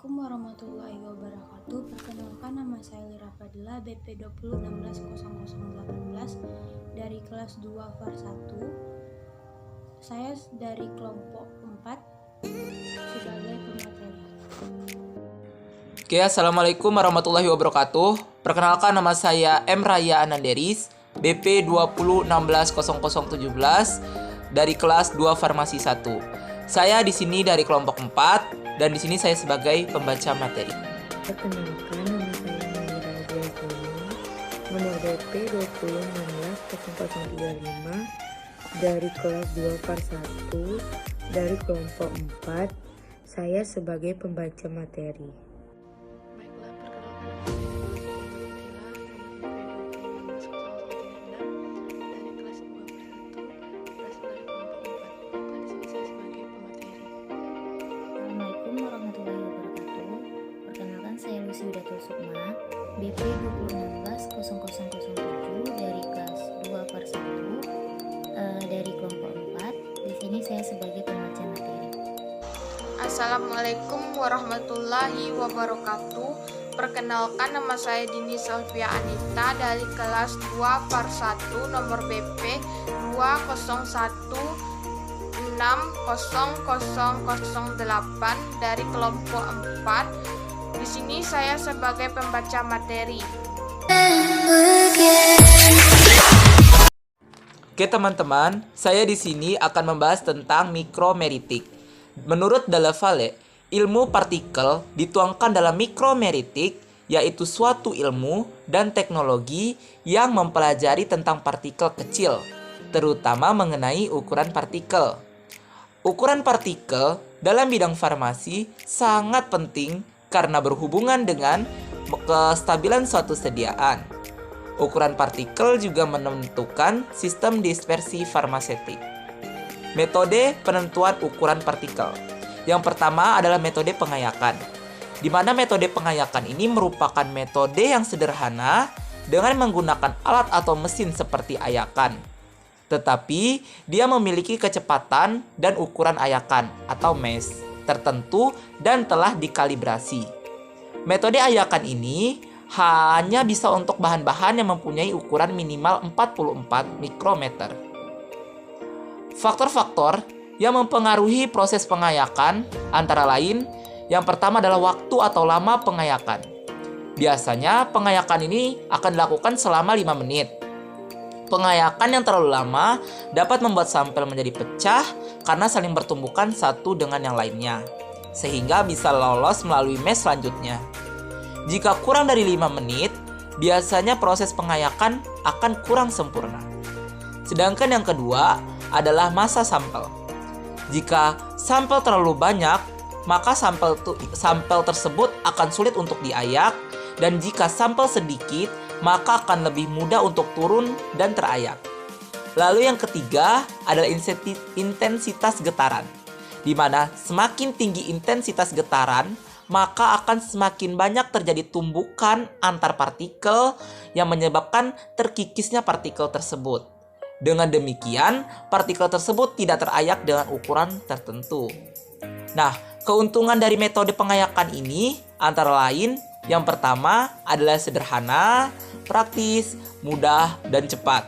Assalamualaikum warahmatullahi wabarakatuh. Perkenalkan, nama saya Lira Fadila, BP 20160018 dari kelas 2 VAR 1. Saya dari kelompok 4 sebagai pemateri. Oke, Assalamualaikum warahmatullahi wabarakatuh. Perkenalkan, nama saya M. Raya Ananderis, BP 20160017 dari kelas 2 Farmasi 1. Saya di sini dari kelompok 4 dan di sini saya sebagai pembaca materi. Perkenalkan, nama saya Maira Diazani, nomor BP 20160035 dari kelas 2 VAR 1 dari kelompok 4. Saya sebagai pembaca materi. Baiklah, perkenalkan, dari kelas 2 berasal dari kelompok 4. Maka di sini saya sebagai pemateri. Assalamualaikum warahmatullahi wabarakatuh. Perkenalkan, saya Lucy Widatul Sukma, BP 20160007 dari kelas 2 VAR 1 dari kelompok 4. Di sini saya sebagai pembaca materi. Assalamualaikum warahmatullahi wabarakatuh. Perkenalkan, nama saya Dini Selvia Anita dari kelas 2 VAR 1 nomor BP 201600008 dari kelompok 4. Di sini saya sebagai pembaca materi. Oke teman-teman, saya di sini akan membahas tentang mikromeritik. Menurut Dalla Valle, ilmu partikel dituangkan dalam mikromeritik, yaitu suatu ilmu dan teknologi yang mempelajari tentang partikel kecil, terutama mengenai ukuran partikel. Ukuran partikel dalam bidang farmasi sangat penting karena berhubungan dengan kestabilan suatu sediaan. Ukuran partikel juga menentukan sistem dispersi farmaseutik. Metode penentuan ukuran partikel. Yang pertama adalah metode pengayakan, di mana metode pengayakan ini merupakan metode yang sederhana dengan menggunakan alat atau mesin seperti ayakan. Tetapi dia memiliki kecepatan dan ukuran ayakan atau mesh tertentu dan telah dikalibrasi. Metode ayakan ini hanya bisa untuk bahan-bahan yang mempunyai ukuran minimal 44 mikrometer. Faktor-faktor yang mempengaruhi proses pengayakan antara lain, yang pertama adalah waktu atau lama pengayakan. Biasanya pengayakan ini akan dilakukan selama 5 menit. Pengayakan yang terlalu lama dapat membuat sampel menjadi pecah karena saling bertumbukan satu dengan yang lainnya, sehingga bisa lolos melalui mesh selanjutnya. Jika kurang dari 5 menit, biasanya proses pengayakan akan kurang sempurna. Sedangkan yang kedua adalah massa sampel. Jika sampel terlalu banyak, maka sampel tersebut akan sulit untuk diayak, dan jika sampel sedikit, maka akan lebih mudah untuk turun dan terayak. Lalu yang ketiga adalah intensitas getaran, di mana semakin tinggi intensitas getaran, maka akan semakin banyak terjadi tumbukan antar partikel yang menyebabkan terkikisnya partikel tersebut. Dengan demikian, partikel tersebut tidak terayak dengan ukuran tertentu. Nah, keuntungan dari metode pengayakan ini antara lain, yang pertama adalah sederhana, praktis, mudah, dan cepat.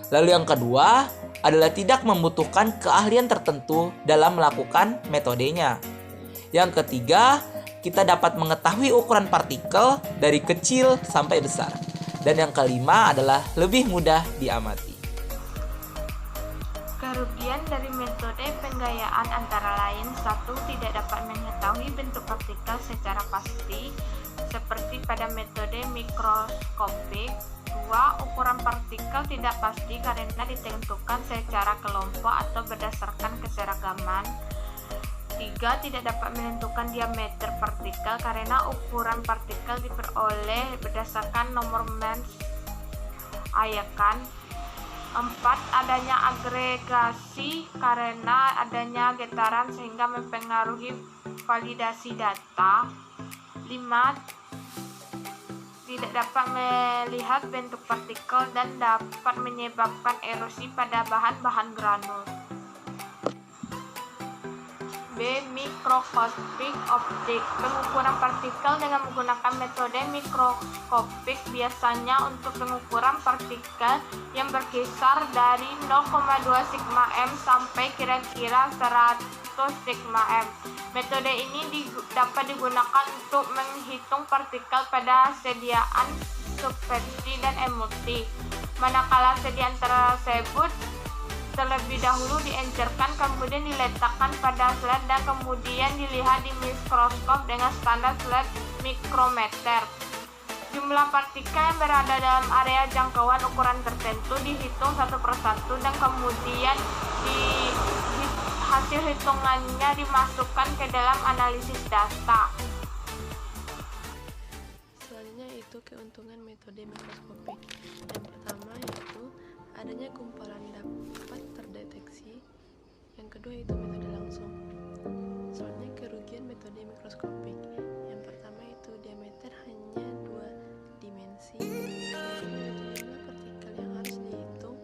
Lalu yang kedua adalah tidak membutuhkan keahlian tertentu dalam melakukan metodenya. Yang ketiga, kita dapat mengetahui ukuran partikel dari kecil sampai besar. Dan yang kelima adalah lebih mudah diamati. Kerugian dari metode penggayaan antara lain: 1. Tidak dapat mengetahui bentuk partikel secara pasti seperti pada metode mikroskopik. 2. Ukuran partikel tidak pasti karena ditentukan secara kelompok atau berdasarkan keseragaman. 3. Tidak dapat menentukan diameter partikel karena ukuran partikel diperoleh berdasarkan nomor mesh ayakan. 4. Adanya agregasi karena adanya getaran sehingga mempengaruhi validasi data. 5. Tidak dapat melihat bentuk partikel dan dapat menyebabkan erosi pada bahan-bahan granul. mikroskopik optik. Pengukuran partikel dengan menggunakan metode mikroskopik biasanya untuk pengukuran partikel yang berkisar dari 0,2 sigma m sampai kira-kira 100 sigma m. Metode ini dapat digunakan untuk menghitung partikel pada sediaan subversi dan emulsi. Manakala sediaan tersebut terlebih dahulu diencerkan, kemudian diletakkan pada slide dan kemudian dilihat di mikroskop dengan standar slide mikrometer. Jumlah partikel yang berada dalam area jangkauan ukuran tertentu dihitung satu persatu dan kemudian hasil hitungannya dimasukkan ke dalam analisis data. Selanjutnya itu keuntungan metode mikroskopik. Yang pertama yaitu adanya gumpalan dapat terdeteksi. Yang kedua itu metode langsung. Selanjutnya kerugian metode mikroskopik. Yang pertama itu diameter hanya 2 dimensi. Jumlah partikel yang harus dihitung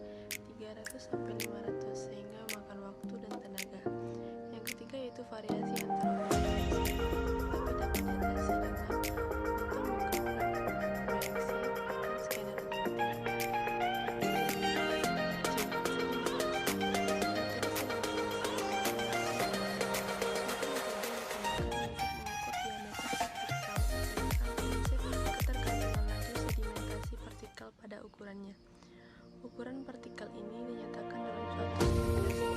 300 sampai 500 sehingga memakan waktu dan tenaga. Yang ketiga itu variasi antara organisasi, tapi dapat diatasi dengan proyeksi dan scanner komputer. Ukuran partikel ini dinyatakan dalam suatu simulasi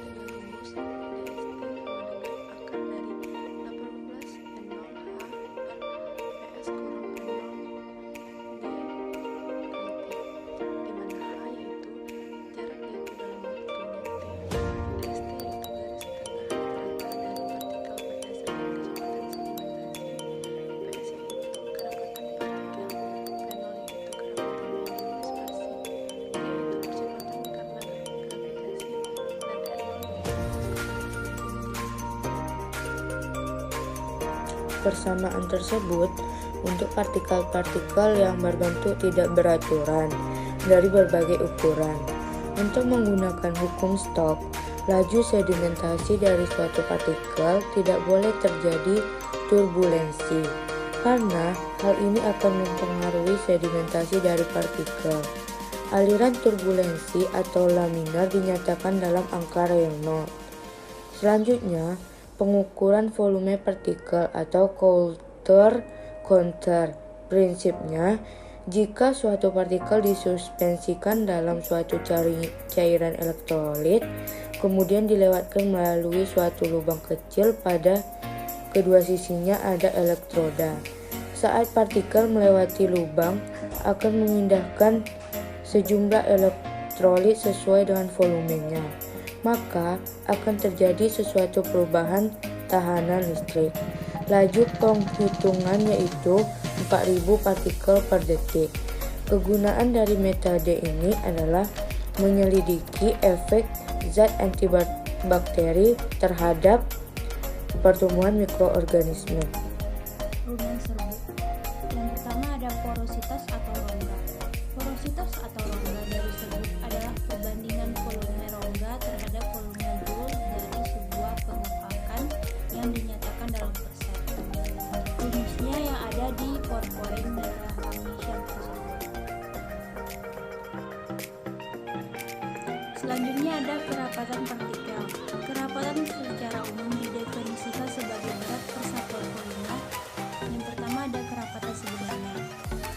dengan rumus DST sama dengan akar dari 18 N0 H per PS kurang P0 G kali T, di mana H yaitu jarak yaitu dalam waktunya T, DST yaitu garis tengah rata-rata dari partikel berdasarkan kecepatan sedimentasi, PS yaitu kerapatan partikel, P0 yaitu kerapatan medium dispersi, percepatan karena gravitasi, dan R0 Persamaan tersebut untuk partikel-partikel yang berbentuk tidak beraturan dari berbagai ukuran. Untuk menggunakan hukum Stokes, laju sedimentasi dari suatu partikel tidak boleh terjadi turbulensi, karena hal ini akan mempengaruhi sedimentasi dari partikel. Aliran turbulensi atau laminar dinyatakan dalam angka Reynolds. Selanjutnya, pengukuran volume partikel atau Coulter counter. Prinsipnya, jika suatu partikel disuspensikan dalam suatu cairan elektrolit, kemudian dilewatkan melalui suatu lubang kecil pada kedua sisinya ada elektroda. Saat partikel melewati lubang, akan memindahkan sejumlah elektrolit sesuai dengan volumenya, maka akan terjadi sesuatu perubahan tahanan listrik. Laju penghitungan yaitu 4000 partikel per detik. Kegunaan dari metode ini adalah menyelidiki efek zat antibakteri terhadap pertumbuhan mikroorganisme. Hubungan serbuk. Yang pertama ada porositas atau rongga. Porositas atau rongga dari serbuk adalah perbandingan volume rongga terhadap volume bowl dari sebuah pengepakan yang dinyatakan dalam persen. Rumusnya yang ada di PowerPoint memahami syar tersebut. Selanjutnya ada kerapatan partikel. Kerapatan secara umum didefinisikan sebagai berat persatuan volume. Yang pertama ada kerapatan sebenarnya.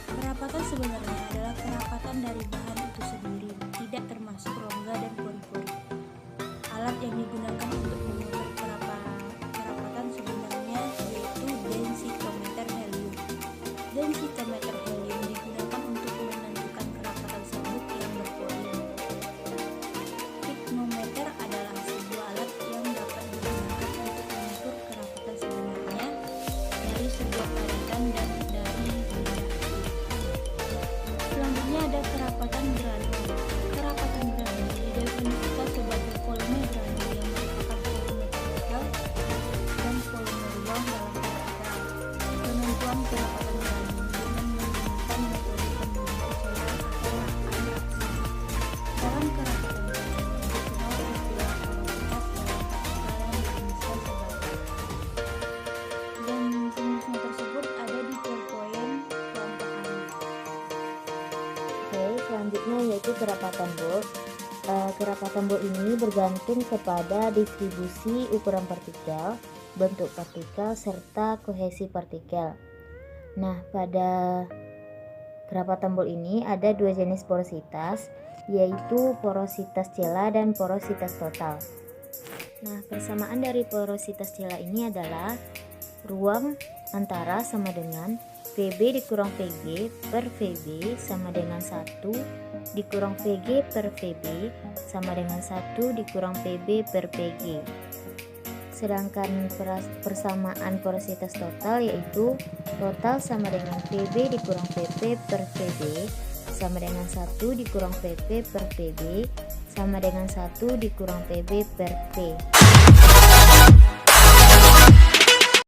Kerapatan sebenarnya adalah kerapatan dari bahan itu sendiri, tidak termasuk rongga dan pori-pori. Alat yang digunakan untuk mengukur kerapatan sebenarnya yaitu densitometer helium. Densitometer helium digunakan untuk menentukan kerapatan serbuk yang berpori. Pigmometer adalah sebuah alat yang dapat digunakan untuk mengukur kerapatan sebenarnya dari sebuah paritan dan dari benda aktif. yaitu kerapatan Bol. Kerapatan Bol ini bergantung kepada distribusi ukuran partikel, bentuk partikel, serta kohesi partikel. Nah, pada kerapatan Bol ini ada dua jenis porositas, yaitu porositas celah dan porositas total. Nah, persamaan dari porositas celah ini adalah ruang antara sama dengan PB dikurang PG per VB sama dengan 1 dikurang VG per VB sama dengan 1 dikurang PB per PG. Sedangkan persamaan porositas total yaitu total sama dengan PB dikurang PP per VB sama dengan 1 dikurang PP per PB sama dengan 1 dikurang PB per P.